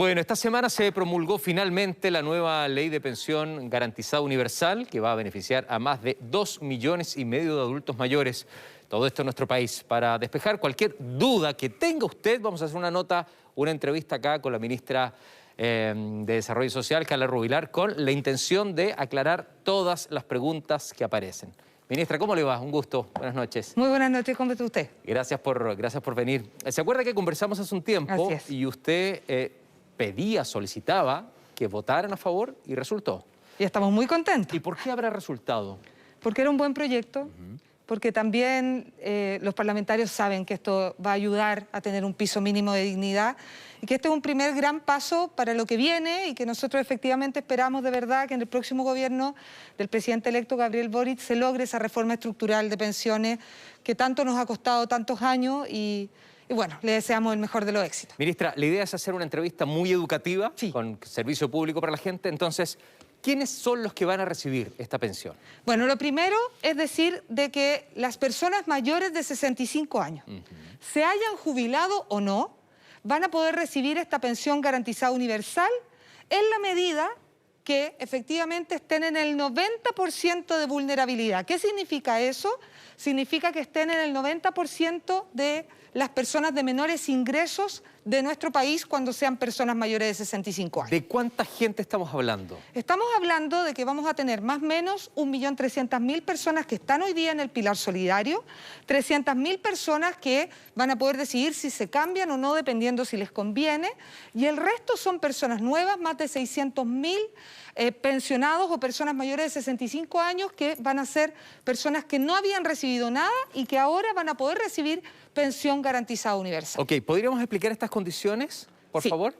Bueno, esta semana se promulgó finalmente la nueva ley de pensión garantizada universal que va a beneficiar a más de 2,5 millones de adultos mayores. Todo esto en nuestro país. Para despejar cualquier duda que tenga usted, vamos a hacer una entrevista acá con la ministra de Desarrollo Social, Carla Rubilar, con la intención de aclarar todas las preguntas que aparecen. Ministra, ¿cómo le va? Un gusto. Buenas noches. Muy buenas noches, ¿cómo está usted? Gracias por venir. ¿Se acuerda que conversamos hace un tiempo? Así es. Y usted solicitaba que votaran a favor y resultó? Y estamos muy contentos. ¿Y por qué habrá resultado? Porque era un buen proyecto, porque también los parlamentarios saben que esto va a ayudar a tener un piso mínimo de dignidad y que este es un primer gran paso para lo que viene y que nosotros efectivamente esperamos de verdad que en el próximo gobierno del presidente electo Gabriel Boric se logre esa reforma estructural de pensiones que tanto nos ha costado tantos años y bueno, le deseamos el mejor de los éxitos. Ministra, la idea es hacer una entrevista muy educativa, sí, con servicio público para la gente. Entonces, ¿quiénes son los que van a recibir esta pensión? Bueno, lo primero es decir de que las personas mayores de 65 años, se hayan jubilado o no, van a poder recibir esta pensión garantizada universal en la medida que efectivamente estén en el 90% de vulnerabilidad. ¿Qué significa eso? Significa que estén en el 90% de las personas de menores ingresos de nuestro país cuando sean personas mayores de 65 años. ¿De cuánta gente estamos hablando? Estamos hablando de que vamos a tener más o menos 1.300.000 personas que están hoy día en el Pilar Solidario, 300.000 personas que van a poder decidir si se cambian o no dependiendo si les conviene, y el resto son personas nuevas, más de 600.000 pensionados o personas mayores de 65 años que van a ser personas que no habían recibido nada y que ahora van a poder recibir pensión garantizada universal. Ok, ¿podríamos explicar estas condiciones, por favor?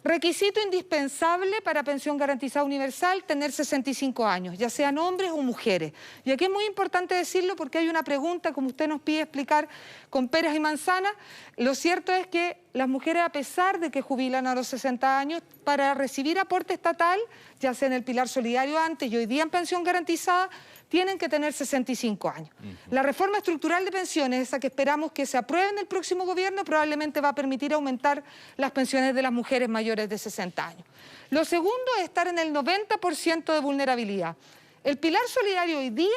Requisito indispensable para pensión garantizada universal, tener 65 años, ya sean hombres o mujeres. Y aquí es muy importante decirlo porque hay una pregunta, como usted nos pide explicar, con peras y manzanas. Lo cierto es que las mujeres, a pesar de que jubilan a los 60 años, para recibir aporte estatal, ya sea en el Pilar Solidario antes y hoy día en pensión garantizada, tienen que tener 65 años. La reforma estructural de pensiones, esa que esperamos que se apruebe en el próximo gobierno, probablemente va a permitir aumentar las pensiones de las mujeres mayores de 60 años. Lo segundo es estar en el 90% de vulnerabilidad. El Pilar Solidario hoy día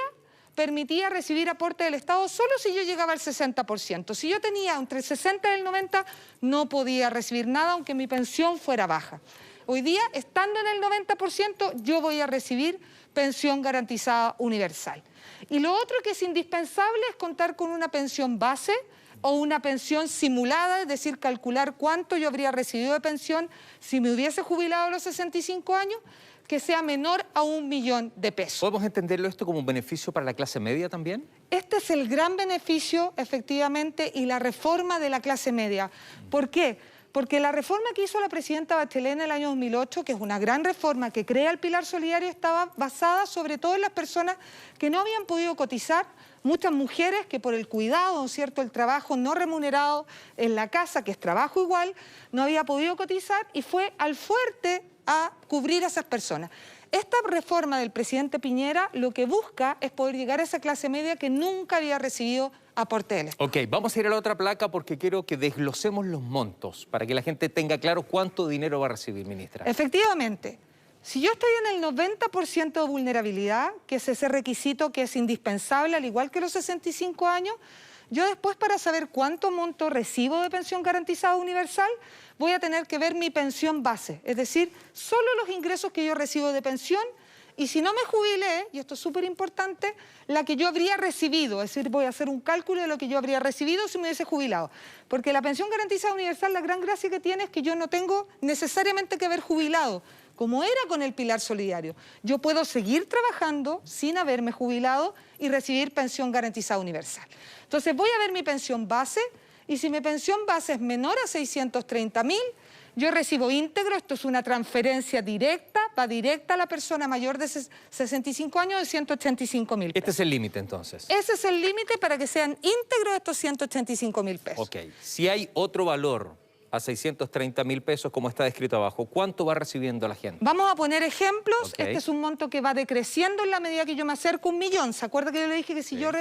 permitía recibir aporte del Estado solo si yo llegaba al 60%. Si yo tenía entre el 60 y el 90, no podía recibir nada, aunque mi pensión fuera baja. Hoy día, estando en el 90%, yo voy a recibir pensión garantizada universal. Y lo otro que es indispensable es contar con una pensión base o una pensión simulada, es decir, calcular cuánto yo habría recibido de pensión si me hubiese jubilado a los 65 años, que sea menor a 1 millón de pesos. ¿Podemos entenderlo esto como un beneficio para la clase media también? Este es el gran beneficio, efectivamente, y la reforma de la clase media. ¿Por qué? Porque la reforma que hizo la presidenta Bachelet en el año 2008, que es una gran reforma que crea el Pilar Solidario, estaba basada sobre todo en las personas que no habían podido cotizar, muchas mujeres que por el cuidado, ¿cierto?, el trabajo no remunerado en la casa, que es trabajo igual, no había podido cotizar y fue al fuerte a cubrir a esas personas. Esta reforma del presidente Piñera lo que busca es poder llegar a esa clase media que nunca había recibido aporte del Estado. Ok, vamos a ir a la otra placa porque quiero que desglosemos los montos para que la gente tenga claro cuánto dinero va a recibir, ministra. Efectivamente, si yo estoy en el 90% de vulnerabilidad, que es ese requisito que es indispensable, al igual que los 65 años, yo después, para saber cuánto monto recibo de pensión garantizada universal, voy a tener que ver mi pensión base, es decir, solo los ingresos que yo recibo de pensión, y si no me jubilé, y esto es súper importante, la que yo habría recibido, es decir, voy a hacer un cálculo de lo que yo habría recibido si me hubiese jubilado. Porque la pensión garantizada universal, la gran gracia que tiene es que yo no tengo necesariamente que haber jubilado, como era con el Pilar Solidario. Yo puedo seguir trabajando sin haberme jubilado y recibir pensión garantizada universal. Entonces voy a ver mi pensión base, y si mi pensión base es menor a 630.000, yo recibo íntegro, esto es una transferencia directa, va directa a la persona mayor de 65 años de 185.000 pesos. Este es el límite, entonces. Ese es el límite para que sean íntegros estos 185.000 pesos. Ok, si hay otro valor a 630.000 pesos, como está descrito abajo, ¿cuánto va recibiendo la gente? Vamos a poner ejemplos. Okay. Este es un monto que va decreciendo en la medida que yo me acerco a 1 millón. ¿Se acuerda que yo le dije que si yo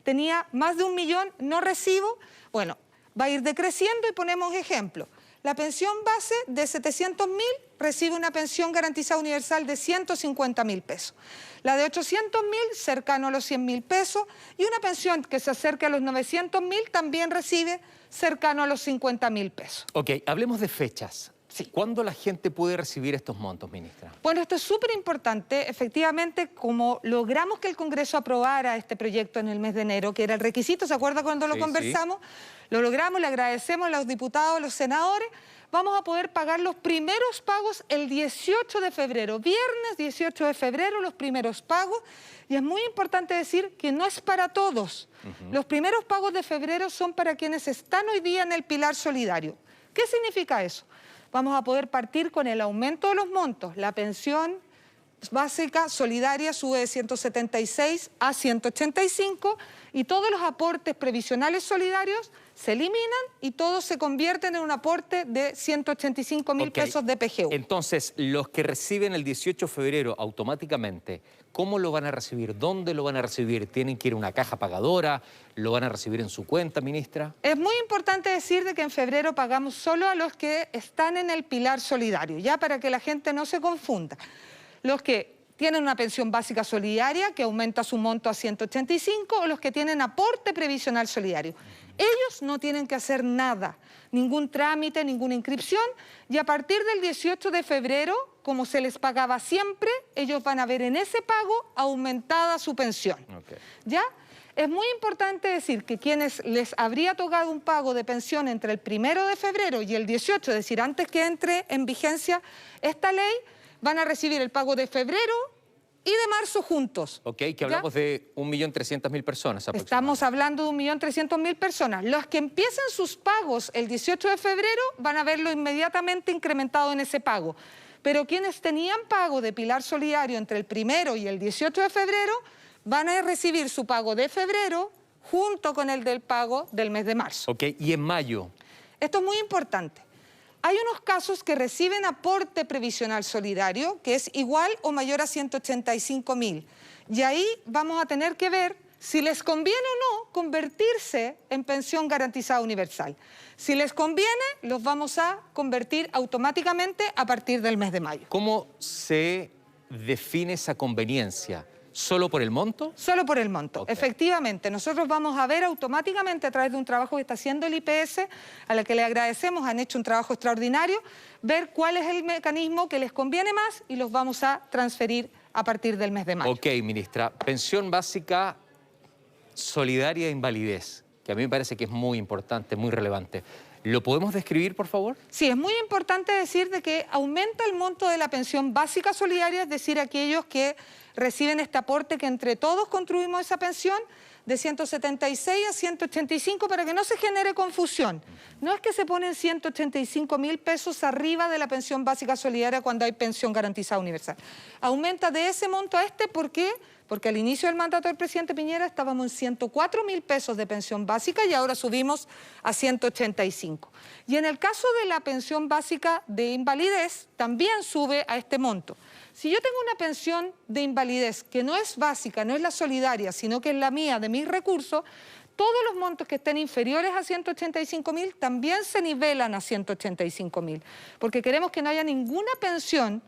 tenía más de 1 millón, no recibo? Bueno, va a ir decreciendo y ponemos ejemplos. La pensión base de 700.000 recibe una pensión garantizada universal de 150.000 pesos. La de 800.000, cercano a los 100.000 pesos. Y una pensión que se acerca a los 900.000 también recibe cercano a los 50.000 pesos. Ok, hablemos de fechas. Sí. ¿Cuándo la gente puede recibir estos montos, ministra? Bueno, esto es súper importante. Efectivamente, como logramos que el Congreso aprobara este proyecto en el mes de enero, que era el requisito, ¿se acuerda cuando lo conversamos? Sí. Lo logramos, le agradecemos a los diputados, a los senadores. Vamos a poder pagar los primeros pagos el 18 de febrero, viernes 18 de febrero, los primeros pagos. Y es muy importante decir que no es para todos. Los primeros pagos de febrero son para quienes están hoy día en el pilar solidario. ¿Qué significa eso? Vamos a poder partir con el aumento de los montos. La pensión básica solidaria sube de 176 a 185 y todos los aportes previsionales solidarios se eliminan y todos se convierten en un aporte de 185.000 pesos de PGU. Entonces, los que reciben el 18 de febrero automáticamente, ¿cómo lo van a recibir? ¿Dónde lo van a recibir? ¿Tienen que ir a una caja pagadora? ¿Lo van a recibir en su cuenta, ministra? Es muy importante decir de que en febrero pagamos solo a los que están en el pilar solidario, ya para que la gente no se confunda. Los que tienen una pensión básica solidaria que aumenta su monto a 185 o los que tienen aporte previsional solidario. Ellos no tienen que hacer nada, ningún trámite, ninguna inscripción y a partir del 18 de febrero, como se les pagaba siempre, ellos van a ver en ese pago aumentada su pensión. ¿Ya? Es muy importante decir que quienes les habría tocado un pago de pensión entre el 1 de febrero y el 18, es decir, antes que entre en vigencia esta ley, van a recibir el pago de febrero y de marzo juntos. Ok, que hablamos de 1.300.000 personas aproximadamente. Estamos hablando de 1.300.000 personas. Los que empiecen sus pagos el 18 de febrero van a verlo inmediatamente incrementado en ese pago. Pero quienes tenían pago de pilar solidario entre el 1 y el 18 de febrero van a recibir su pago de febrero junto con el del pago del mes de marzo. Ok, ¿y en mayo? Esto es muy importante. Hay unos casos que reciben aporte previsional solidario que es igual o mayor a 185.000. Y ahí vamos a tener que ver si les conviene o no convertirse en pensión garantizada universal. Si les conviene, los vamos a convertir automáticamente a partir del mes de mayo. ¿Cómo se define esa conveniencia? ¿Solo por el monto? Solo por el monto, Okay. Efectivamente. Nosotros vamos a ver automáticamente a través de un trabajo que está haciendo el IPS, a la que le agradecemos, han hecho un trabajo extraordinario, ver cuál es el mecanismo que les conviene más y los vamos a transferir a partir del mes de mayo. Ok, ministra. Pensión básica solidaria de invalidez, que a mí me parece que es muy importante, muy relevante. ¿Lo podemos describir, por favor? Sí, es muy importante decir de que aumenta el monto de la pensión básica solidaria, es decir, aquellos que reciben este aporte que entre todos construimos esa pensión de 176 a 185 para que no se genere confusión. No es que se ponen 185.000 pesos arriba de la pensión básica solidaria cuando hay pensión garantizada universal. Aumenta de ese monto a este, ¿por qué? Porque al inicio del mandato del presidente Piñera estábamos en 104.000 pesos de pensión básica y ahora subimos a 185. Y en el caso de la pensión básica de invalidez, también sube a este monto. Si yo tengo una pensión de invalidez que no es básica, no es la solidaria, sino que es la mía, de mis recursos, todos los montos que estén inferiores a 185.000 también se nivelan a 185.000, porque queremos que no haya ninguna pensión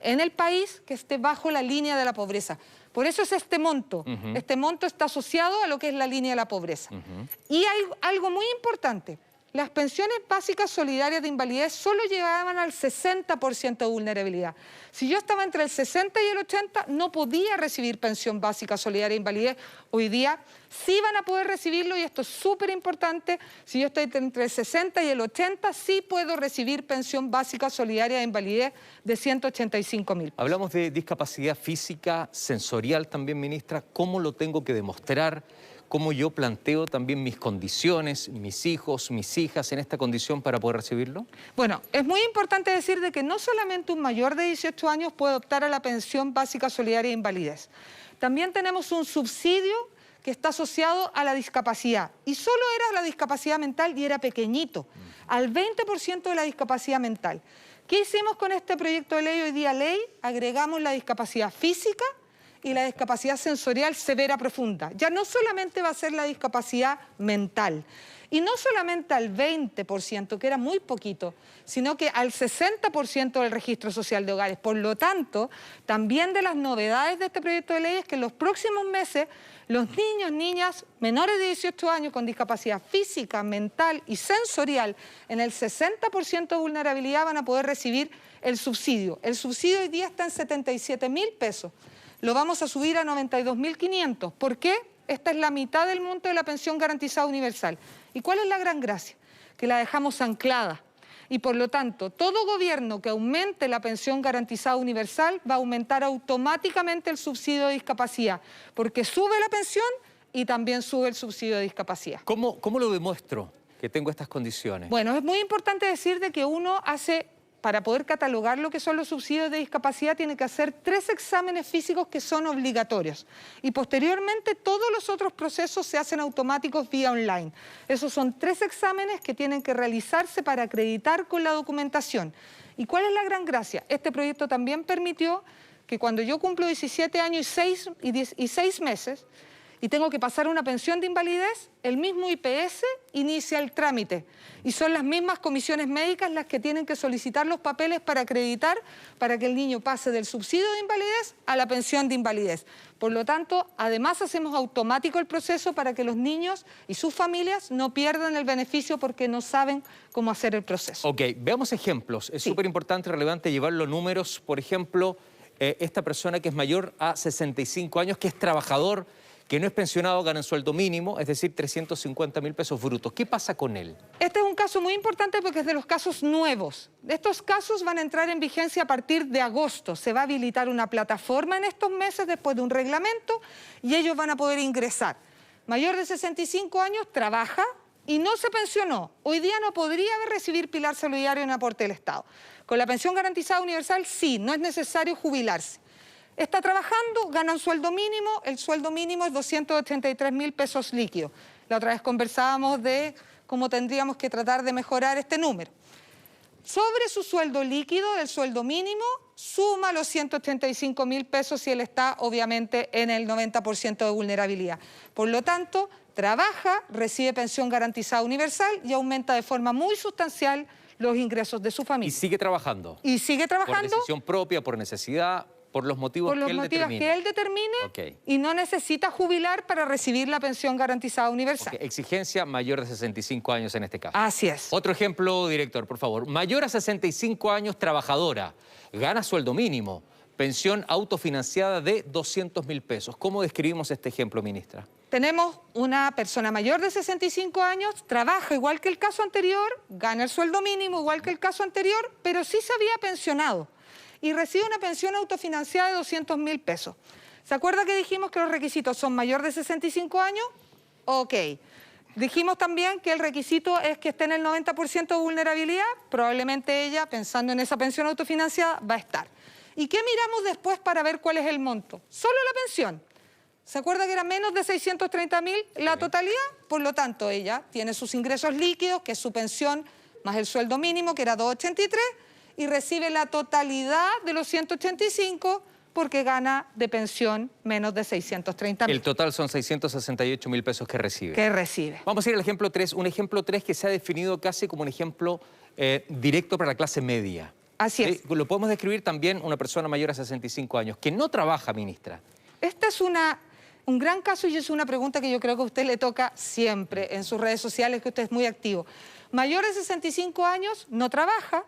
en el país que esté bajo la línea de la pobreza. Por eso es este monto. Este monto está asociado a lo que es la línea de la pobreza. Y hay algo muy importante. Las pensiones básicas solidarias de invalidez solo llegaban al 60% de vulnerabilidad. Si yo estaba entre el 60 y el 80, no podía recibir pensión básica solidaria de invalidez. Hoy día sí van a poder recibirlo y esto es súper importante. Si yo estoy entre el 60 y el 80, sí puedo recibir pensión básica solidaria de invalidez de 185.000. Hablamos de discapacidad física, sensorial también, ministra. ¿Cómo lo tengo que demostrar? ¿Cómo yo planteo también mis condiciones, mis hijos, mis hijas en esta condición para poder recibirlo? Bueno, es muy importante decir de que no solamente un mayor de 18 años puede optar a la pensión básica solidaria de invalidez. También tenemos un subsidio que está asociado a la discapacidad. Y solo era la discapacidad mental y era pequeñito, al 20% de la discapacidad mental. ¿Qué hicimos con este proyecto de ley? Hoy día ley, agregamos la discapacidad física y la discapacidad sensorial severa profunda. Ya no solamente va a ser la discapacidad mental. Y no solamente al 20%, que era muy poquito, sino que al 60% del registro social de hogares. Por lo tanto, también de las novedades de este proyecto de ley es que en los próximos meses los niños, niñas menores de 18 años con discapacidad física, mental y sensorial en el 60% de vulnerabilidad van a poder recibir el subsidio. El subsidio hoy día está en 77.000 pesos. Lo vamos a subir a 92.500. ¿Por qué? Esta es la mitad del monto de la pensión garantizada universal. ¿Y cuál es la gran gracia? Que la dejamos anclada. Y por lo tanto, todo gobierno que aumente la pensión garantizada universal va a aumentar automáticamente el subsidio de discapacidad, porque sube la pensión y también sube el subsidio de discapacidad. ¿Cómo lo demuestro que tengo estas condiciones? Bueno, es muy importante decir de que uno hace, para poder catalogar lo que son los subsidios de discapacidad, tiene que hacer 3 exámenes físicos que son obligatorios. Y posteriormente todos los otros procesos se hacen automáticos vía online. Esos son 3 exámenes que tienen que realizarse para acreditar con la documentación. ¿Y cuál es la gran gracia? Este proyecto también permitió que cuando yo cumplo 17 años y 6 meses, y tengo que pasar una pensión de invalidez, el mismo IPS inicia el trámite. Y son las mismas comisiones médicas las que tienen que solicitar los papeles para acreditar para que el niño pase del subsidio de invalidez a la pensión de invalidez. Por lo tanto, además hacemos automático el proceso para que los niños y sus familias no pierdan el beneficio porque no saben cómo hacer el proceso. Ok, veamos ejemplos. Es súper importante y relevante llevar los números. Por ejemplo, esta persona que es mayor a 65 años, que es trabajador, que no es pensionado, gana un sueldo mínimo, es decir, 350.000 pesos brutos. ¿Qué pasa con él? Este es un caso muy importante porque es de los casos nuevos. Estos casos van a entrar en vigencia a partir de agosto. Se va a habilitar una plataforma en estos meses después de un reglamento y ellos van a poder ingresar. Mayor de 65 años, trabaja y no se pensionó. Hoy día no podría recibir pilar solidario en aporte del Estado. Con la pensión garantizada universal, sí, no es necesario jubilarse. Está trabajando, gana un sueldo mínimo, el sueldo mínimo es 283.000 pesos líquidos. La otra vez conversábamos de cómo tendríamos que tratar de mejorar este número. Sobre su sueldo líquido, el sueldo mínimo, suma los 185.000 pesos si él está obviamente en el 90% de vulnerabilidad. Por lo tanto, trabaja, recibe pensión garantizada universal y aumenta de forma muy sustancial los ingresos de su familia. ¿Y sigue trabajando? Y sigue trabajando. ¿Por decisión propia, por necesidad? Por los motivos que él determine okay. Y no necesita jubilar para recibir la pensión garantizada universal. Okay. Exigencia mayor de 65 años en este caso. Así es. Otro ejemplo, director, por favor. Mayor a 65 años, trabajadora, gana sueldo mínimo, pensión autofinanciada de 200.000 pesos. ¿Cómo describimos este ejemplo, ministra? Tenemos una persona mayor de 65 años, trabaja igual que el caso anterior, gana el sueldo mínimo igual que el caso anterior, pero sí se había pensionado y recibe una pensión autofinanciada de 200.000 pesos. ¿Se acuerda que dijimos que los requisitos son mayor de 65 años? Ok. Dijimos también que el requisito es que esté en el 90% de vulnerabilidad. Probablemente ella, pensando en esa pensión autofinanciada, va a estar. ¿Y qué miramos después para ver cuál es el monto? Solo la pensión. ¿Se acuerda que era menos de 630.000 la totalidad? Por lo tanto, ella tiene sus ingresos líquidos, que es su pensión, más el sueldo mínimo, que era 283, y recibe la totalidad de los 185 porque gana de pensión menos de 630.000. El total son 668.000 pesos que recibe. Vamos a ir al ejemplo 3, un ejemplo 3 que se ha definido casi como un ejemplo directo para la clase media. Así es. Lo podemos describir también una persona mayor a 65 años, que no trabaja, ministra. Este es un gran caso y es una pregunta que yo creo que a usted le toca siempre en sus redes sociales, que usted es muy activo. Mayor de 65 años, no trabaja,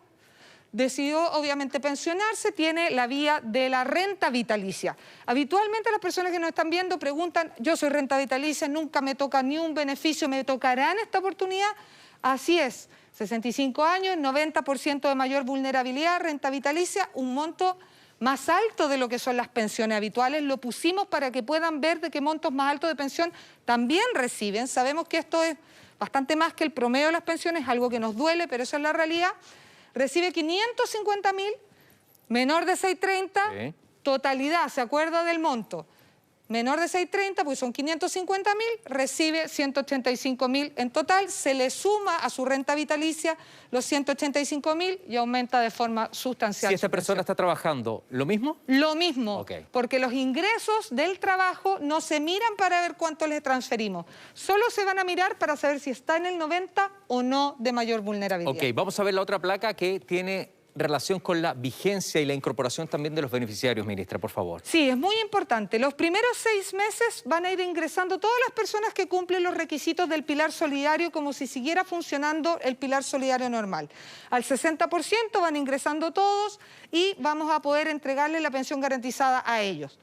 decidió obviamente pensionarse, tiene la vía de la renta vitalicia. Habitualmente las personas que nos están viendo preguntan, yo soy renta vitalicia, nunca me toca ni un beneficio, ¿me tocará en esta oportunidad? Así es, 65 años, 90% de mayor vulnerabilidad, renta vitalicia, un monto más alto de lo que son las pensiones habituales. Lo pusimos para que puedan ver de qué montos más altos de pensión también reciben. Sabemos que esto es bastante más que el promedio de las pensiones, algo que nos duele, pero eso es la realidad. Recibe 550.000, menor de 630, totalidad, ¿se acuerda del monto? menor de 630, pues son 550.000, recibe 185.000 en total, se le suma a su renta vitalicia los 185.000 y aumenta de forma sustancial. Si esta persona está trabajando, ¿lo mismo? Lo mismo, Okay. Porque los ingresos del trabajo no se miran para ver cuánto les transferimos, solo se van a mirar para saber si está en el 90 o no de mayor vulnerabilidad. Ok, vamos a ver la otra placa que tiene relación con la vigencia y la incorporación también de los beneficiarios, ministra, por favor. Sí, es muy importante. Los primeros 6 meses van a ir ingresando todas las personas que cumplen los requisitos del pilar solidario como si siguiera funcionando el pilar solidario normal. Al 60% van ingresando todos y vamos a poder entregarle la pensión garantizada a ellos.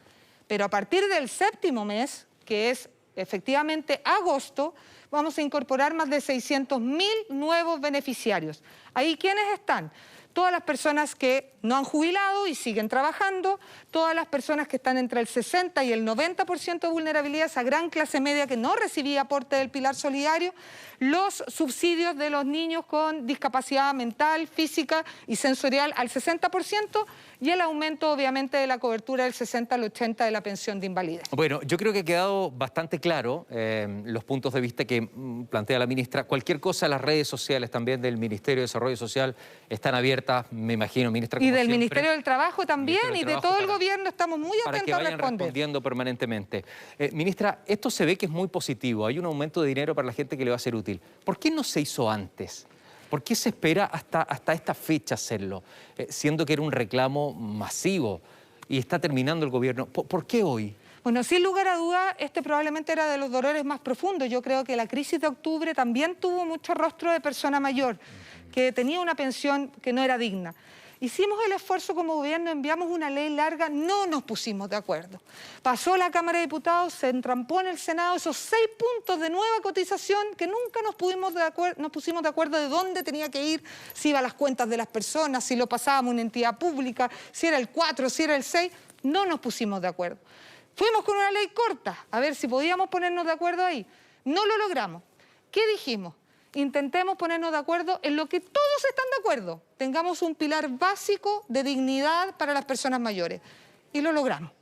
Pero a partir del 7º mes, que es efectivamente agosto, vamos a incorporar más de 600.000 nuevos beneficiarios. ¿Ahí quiénes están? Todas las personas que no han jubilado y siguen trabajando, todas las personas que están entre el 60 y el 90% de vulnerabilidad, esa gran clase media que no recibía aporte del pilar solidario, los subsidios de los niños con discapacidad mental, física y sensorial al 60% y el aumento obviamente de la cobertura del 60 al 80 de la pensión de invalidez. Bueno, yo creo que ha quedado bastante claro los puntos de vista que plantea la ministra. Cualquier cosa, las redes sociales también del Ministerio de Desarrollo Social están abiertas, me imagino, ministra. Y del Ministerio del Trabajo también, y de todo el gobierno estamos muy para que atentos a vayan responder. respondiendo permanentemente. Ministra, esto se ve que es muy positivo, hay un aumento de dinero para la gente que le va a ser útil. ¿Por qué no se hizo antes? ¿Por qué se espera hasta esta fecha hacerlo? Siendo que era un reclamo masivo y está terminando el gobierno. ¿Por qué hoy? Bueno, sin lugar a duda, este probablemente era de los dolores más profundos. Yo creo que la crisis de octubre también tuvo mucho rostro de persona mayor, que tenía una pensión que no era digna. Hicimos el esfuerzo como gobierno, enviamos una ley larga, no nos pusimos de acuerdo. Pasó la Cámara de Diputados, se entrampó en el Senado esos 6 puntos de nueva cotización que nunca nos pusimos de acuerdo de dónde tenía que ir, si iba a las cuentas de las personas, si lo pasábamos a una entidad pública, si era el 4, si era el 6, no nos pusimos de acuerdo. Fuimos con una ley corta, a ver si podíamos ponernos de acuerdo ahí. No lo logramos. ¿Qué dijimos? Intentemos ponernos de acuerdo en lo que todos están de acuerdo. Tengamos un pilar básico de dignidad para las personas mayores. Y lo logramos.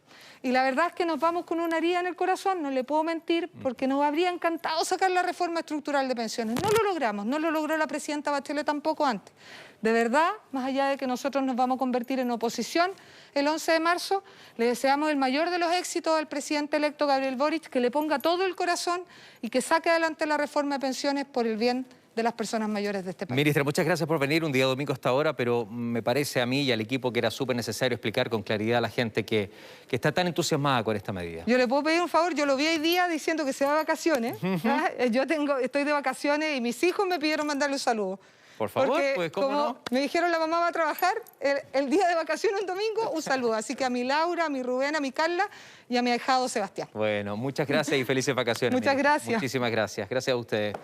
Y la verdad es que nos vamos con una herida en el corazón, no le puedo mentir, porque nos habría encantado sacar la reforma estructural de pensiones. No lo logramos, no lo logró la presidenta Bachelet tampoco antes. De verdad, más allá de que nosotros nos vamos a convertir en oposición el 11 de marzo, le deseamos el mayor de los éxitos al presidente electo Gabriel Boric, que le ponga todo el corazón y que saque adelante la reforma de pensiones por el bien de las personas mayores de este país. Ministra, muchas gracias por venir un día domingo hasta ahora, pero me parece a mí y al equipo que era súper necesario explicar con claridad a la gente que está tan entusiasmada con esta medida. Yo le puedo pedir un favor, yo lo vi hoy día diciendo que se va de vacaciones. Yo estoy de vacaciones y mis hijos me pidieron mandarle un saludo. Por favor, porque, pues cómo como no. me dijeron la mamá va a trabajar, el día de vacaciones, un domingo, un saludo. Así que a mi Laura, a mi Rubén, a mi Carla y a mi ahijado Sebastián. Bueno, muchas gracias y felices vacaciones. Muchas gracias. Muchísimas gracias. Gracias a ustedes.